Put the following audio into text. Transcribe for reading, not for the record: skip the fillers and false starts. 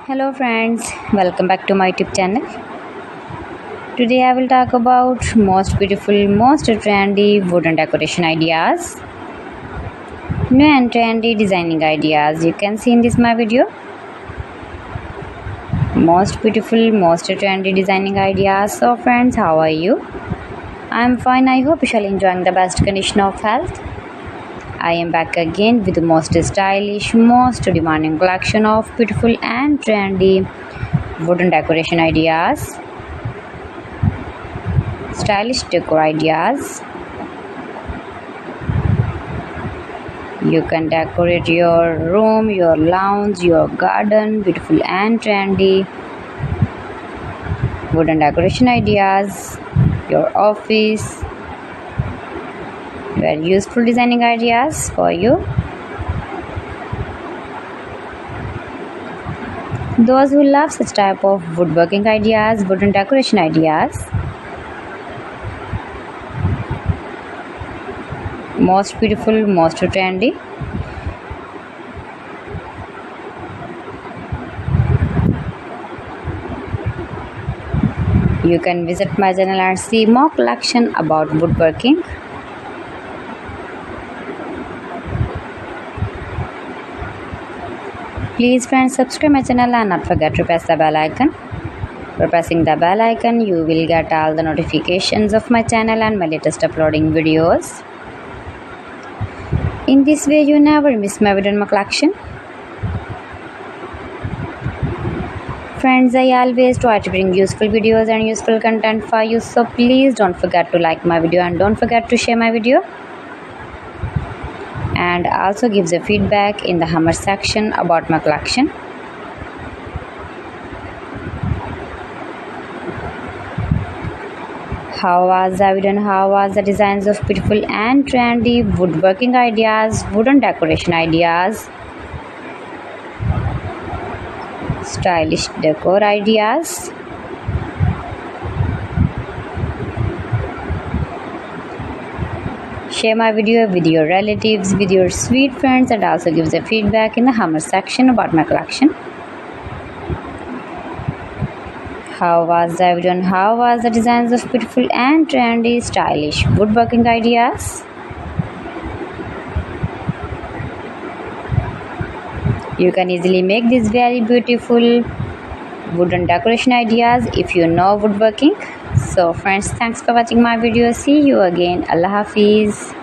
Hello friends, welcome back to my YouTube channel. Today I will talk about most beautiful, most trendy wooden decoration ideas. New and trendy designing ideas you can see in this my video. Most beautiful, most trendy designing ideas. So friends, how are you? I am fine. I hope you shall enjoying the best condition of health. I am back again with the most stylish, most demanding collection of beautiful and trendy wooden decoration ideas, stylish decor ideas. You can decorate your room, your lounge, your garden, beautiful and trendy wooden decoration ideas, your office. Very useful designing ideas for you. Those who love such type of woodworking ideas, wooden decoration ideas. Most beautiful, most trendy. You can visit my channel and see more collection about woodworking. Please friends, subscribe my channel and not forget to press the bell icon. By pressing the bell icon, you will get all the notifications of my channel and my latest uploading videos. In this way, you never miss my video in my collection. Friends, I always try to bring useful videos and useful content for you, so please don't forget to like my video and don't forget to share my video. And also gives a feedback in the comment section about my collection. How was the video and how was the designs of beautiful and trendy woodworking ideas, wooden decoration ideas, stylish decor ideas. Share my video with your relatives, with your sweet friends, and also gives a feedback in the comment section about my collection. How was the video and how was the designs of beautiful and trendy stylish woodworking ideas? You can easily make these very beautiful wooden decoration ideas if you know woodworking. So friends, thanks for watching my video. See you again. Allah Hafiz.